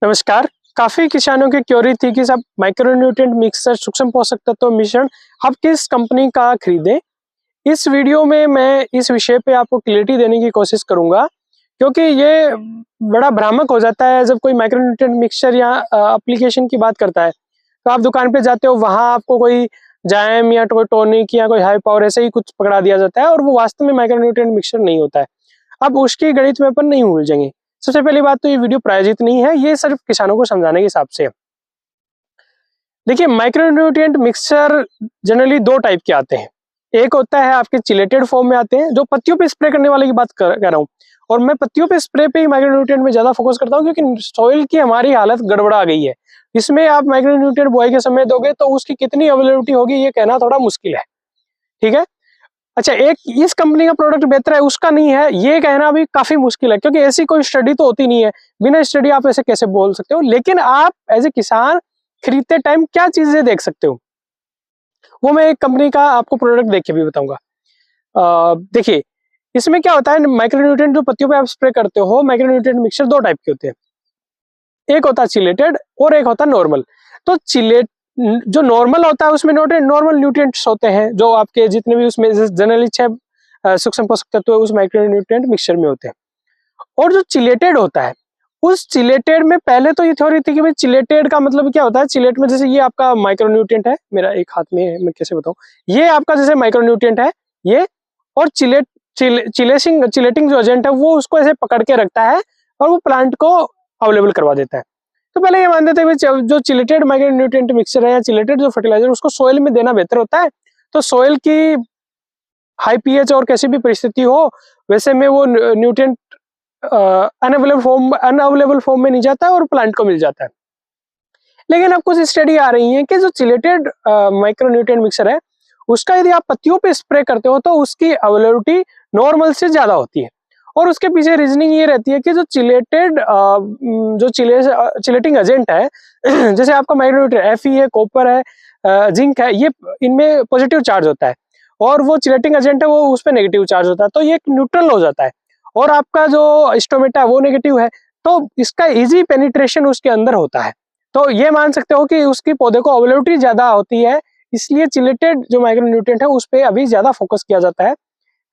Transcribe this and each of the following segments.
नमस्कार। काफी किसानों की क्वेरी थी कि सब माइक्रोन्यूट्रिएंट मिक्सर सूक्ष्म पोषक तत्व मिश्रण आप किस कंपनी का खरीदें। इस वीडियो में मैं इस विषय पे आपको क्लैरिटी देने की कोशिश करूंगा, क्योंकि ये बड़ा भ्रामक हो जाता है जब कोई माइक्रोन्यूट्रिएंट मिक्सचर या एप्लीकेशन की बात करता है। तो आप दुकान पे जाते हो, वहां आपको कोई जायम या कोई टॉनिक या कोई हाई पावर ऐसे ही कुछ पकड़ा दिया जाता है और वो वास्तव में माइक्रोन्यूट्रिएंट मिक्सचर नहीं होता है। अब उसकी गणित में अपन नहीं उलझेंगे। सबसे पहली बात तो ये वीडियो प्रायोजित नहीं है, ये सिर्फ किसानों को समझाने के हिसाब से है। देखिए, माइक्रोन्यूट्रिएंट मिक्सचर जनरली दो टाइप के आते हैं। एक होता है आपके चिलेटेड फॉर्म में आते हैं, जो पत्तियों पे स्प्रे करने वाले की बात कर रहा हूँ। और मैं पत्तियों पे स्प्रे पे ही माइक्रोन्यूट्रिएंट में ज्यादा फोकस करता हूँ, क्योंकि सॉइल की हमारी हालत गड़बड़ा गई है। इसमें आप माइक्रोन्यूट्रिएंट बुआई के समय दोगे तो उसकी कितनी अवेलेबिलिटी होगी ये कहना थोड़ा मुश्किल है। ठीक है। अच्छा, एक इस कंपनी का प्रोडक्ट बेहतर है उसका नहीं है ये कहना भी काफी मुश्किल है, क्योंकि ऐसी कोई स्टडी तो होती नहीं है। बिना स्टडी आप ऐसे कैसे बोल सकते हो। लेकिन आप एज ए किसान खरीदते टाइम क्या चीजें देख सकते हो, वो मैं एक कंपनी का आपको प्रोडक्ट देख के भी बताऊंगा। देखिए, इसमें क्या होता है, माइक्रोन्यूट्रिएंट जो पत्तियों पे आप स्प्रे करते हो, माइक्रोन्यूट्रिएंट मिक्सचर दो टाइप के होते हैं। एक होता है चिलेटेड और एक होता है नॉर्मल। तो जो नॉर्मल होता है उसमें नॉर्मल न्यूट्रिएंट्स होते हैं, जो आपके जितने भी उसमें जनरली 6 सूक्ष्म पोषक तत्व उस माइक्रोन्यूट्रिएंट मिक्सचर में होते हैं। और जो चिलेटेड होता है, उस चिलेटेड में पहले तो ये थ्योरी थी कि भाई चिलेटेड का मतलब क्या होता है। चिलेट में जैसे ये आपका माइक्रोन्यूट्रिएंट है, मेरा एक हाथ में है, मैं कैसे बताऊं, ये आपका जैसे माइक्रोन्यूट्रिएंट है ये, और चिलेटिंग जो एजेंट है वो उसको ऐसे पकड़ के रखता है और वो प्लांट को अवेलेबल करवा देता है। तो पहले ये मानते थे जो चिलेटेड माइक्रोन्यूट्रिएंट मिक्सचर है या चिलेटेड जो फर्टिलाइजर उसको सोइल में देना बेहतर होता है। तो सोइल की हाई पीएच और कैसी भी परिस्थिति हो, वैसे में वो न्यूट्रिएंट अनअवेलेबल फॉर्म में नहीं जाता है और प्लांट को मिल जाता है। लेकिन अब कुछ स्टडी आ रही है कि जो चिलेटेड माइक्रोन्यूट्रिएंट मिक्सचर है उसका यदि आप पत्तियों पे स्प्रे करते हो तो उसकी अवेलेबिलिटी नॉर्मल से ज्यादा होती है। और उसके पीछे रीजनिंग ये रहती है कि जो चिलेटेड चिलेटिंग एजेंट है जैसे आपका माइक्रोन्यूट्रिएंट Fe है, कॉपर है, जिंक है, ये इनमें पॉजिटिव चार्ज होता है और वो चिलेटिंग एजेंट है वो उस पर नेगेटिव चार्ज होता है, तो ये न्यूट्रल हो जाता है। और आपका जो स्टोमेटा है वो नेगेटिव है, तो इसका इजी पेनिट्रेशन उसके अंदर होता है। तो ये मान सकते हो कि उसकी पौधे को अवेलेबिलिटी ज्यादा होती है, इसलिए चिलेटेड जो माइक्रोन्यूट्रिएंट है उस पर अभी ज्यादा फोकस किया जाता है।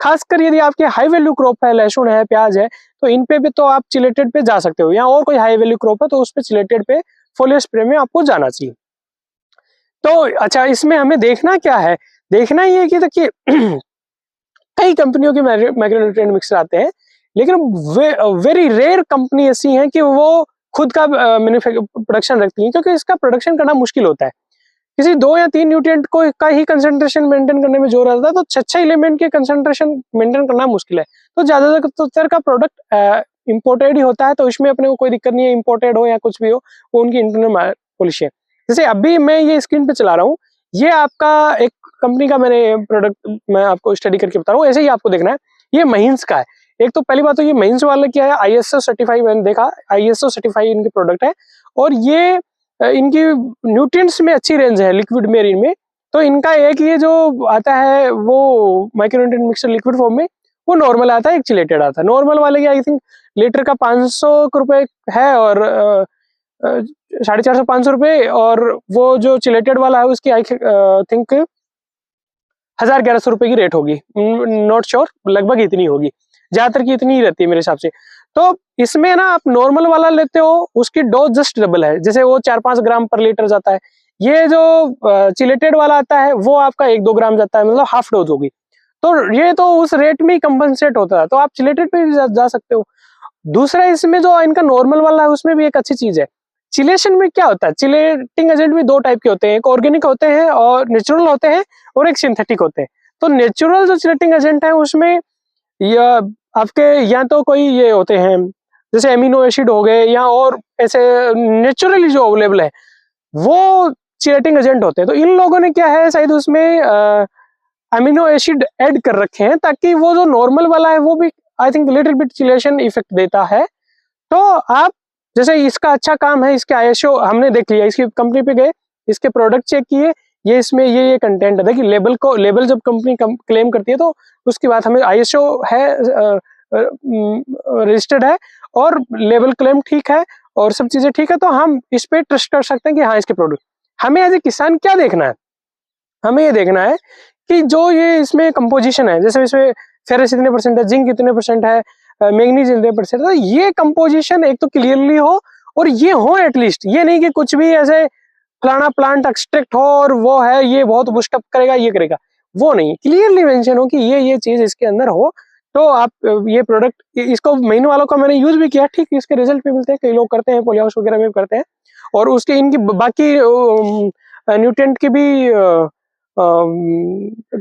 खासकर यदि आपके हाई वैल्यू क्रॉप है, लहसुन है, प्याज है, तो इन पे भी तो आप चिलेटेड पे जा सकते हो, या और कोई हाई वैल्यू क्रॉप है तो उस पे चिलेटेड पे फोलियर स्प्रे में आपको जाना चाहिए। तो अच्छा, इसमें हमें देखना क्या है, देखना ये कि देखिए कई कंपनियों के माइक्रोन्यूट्रिएंट मिक्सर आते हैं, लेकिन वेरी रेयर कंपनी ऐसी है कि वो खुद का प्रोडक्शन रखती है, क्योंकि इसका प्रोडक्शन करना मुश्किल होता है। किसी 2 या 3 न्यूट्रिएंट को का ही कंसंट्रेशन मेंटेन करने में जोर आता है, तो 6 एलिमेंट के कंसंट्रेशन मेंटेन करना मुश्किल है। तो ज्यादातर का प्रोडक्ट इंपोर्टेड ही होता है, तो इसमें अपने को कोई दिक्कत नहीं है, इंपोर्टेड हो या कुछ भी हो, वो उनकी इंटरनल पॉलिसी है। जैसे अभी मैं ये स्क्रीन पे चला रहा हूँ, ये आपका एक कंपनी का मैंने प्रोडक्ट मैं आपको स्टडी करके बता रहा हूँ, ऐसे ही आपको देखना है। ये महिंस का है। एक तो पहली बात तो ये महिंस वाले क्या है, ISO सर्टिफाइड, मैंने देखा ISO सर्टिफाइड इनके प्रोडक्ट है, और ये इनकी न्यूट्रिएंट्स में अच्छी रेंज है लिक्विड मेरिन में। तो इनका एक ये जो आता है वो माइक्रोन्यूट्रिएंट मिक्सचर लिक्विड फॉर्म में, वो नॉर्मल आता है, एक चिलेटेड आता है। नॉर्मल वाले की आई थिंक लीटर का 500 रुपए है और 450-500 रुपए, और वो जो चिलेटेड वाला है उसकी आई थिंक 1000-1100 रुपए की रेट होगी, नॉट श्योर, लगभग इतनी होगी, ज्यादातर की इतनी ही रहती है मेरे हिसाब से। तो इसमें ना आप नॉर्मल वाला लेते हो उसकी डोज जस्ट डबल है, जैसे वो 4-5 ग्राम पर लीटर जाता है, ये जो चिलेटेड वाला आता है वो आपका 1-2 ग्राम जाता है, मतलब हाफ डोज होगी। तो ये तो उस रेट में ही कंपनसेट होता है, तो आप चिलेटेड पे भी जा सकते हो। दूसरा, इसमें जो इनका नॉर्मल वाला है उसमें भी एक अच्छी चीज है। चिलेशन में क्या होता है, चिलेटिंग एजेंट भी 2 टाइप के होते हैं, एक ऑर्गेनिक होते हैं और नेचुरल होते हैं, और एक सिंथेटिक होते हैं। तो नेचुरल जो चिलेटिंग एजेंट है उसमें या आपके या तो कोई ये होते हैं जैसे एमिनो एसिड हो गए, या और ऐसे नेचुरली जो अवेलेबल है वो चिलेटिंग एजेंट होते हैं। तो इन लोगों ने क्या है, शायद उसमें अमीनो एसिड ऐड कर रखे हैं, ताकि वो जो नॉर्मल वाला है वो भी I think little bit chelation effect देता है। तो आप जैसे इसका अच्छा काम है, इसके ISO हमने देख लिया, इसकी कंपनी पे गए, इसके प्रोडक्ट चेक किए, ये इसमें ये कंटेंट है। देखिए, लेबल जब कंपनी क्लेम करती है तो उसकी बात हमें ISO है, रजिस्टर्ड है और लेबल क्लेम ठीक है, और सब चीजें ठीक है, तो हम इस पे ट्रस्ट कर सकते हैं कि हाँ इसके प्रोडक्ट। हमें एज ए किसान क्या देखना है, हमें ये देखना है कि जो ये इसमें कंपोजिशन है, जैसे इसमें फेरस इतने परसेंट है, जिंक इतने परसेंट है, मैग्नीज इतने परसेंट है, तो ये कंपोजिशन एक तो क्लियरली हो, और ये हो एटलीस्ट, ये नहीं कि कुछ भी ऐसे फलाना प्लांट एक्सट्रैक्ट हो और वो है ये बहुत बूस्टअप करेगा ये करेगा, वो नहीं, क्लियरली मेंशन हो कि ये चीज इसके अंदर हो, तो आप ये प्रोडक्ट, इसको मेन वालों का मैंने यूज भी किया, ठीक इसके रिजल्ट भी मिलते हैं, कई लोग करते हैं, पॉली हाउस वगैरह में करते हैं, और उसके इनकी बाकी न्यूट्रिएंट की भी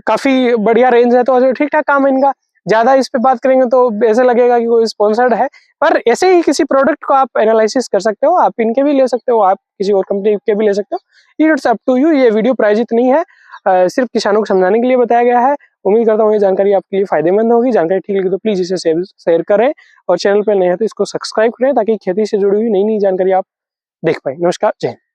काफी बढ़िया रेंज है, तो ठीक ठाक काम है इनका। ज्यादा इस पे बात करेंगे तो ऐसे लगेगा कि कोई स्पॉन्सर्ड है, पर ऐसे ही किसी प्रोडक्ट को आप एनालिसिस कर सकते हो, आप इनके भी ले सकते हो, आप किसी और कंपनी के भी ले सकते हो, इट्स अप टू यू। ये वीडियो प्राइजित नहीं है, सिर्फ किसानों को समझाने के लिए बताया गया है। उम्मीद करता हूँ ये जानकारी आपके लिए फायदेमंद होगी। जानकारी ठीक लगी तो प्लीज इसे शेयर करें, और चैनल पर नए हैं तो इसको सब्सक्राइब करें, ताकि खेती से जुड़ी हुई नई नई जानकारी आप देख पाए। नमस्कार, जय हिंद।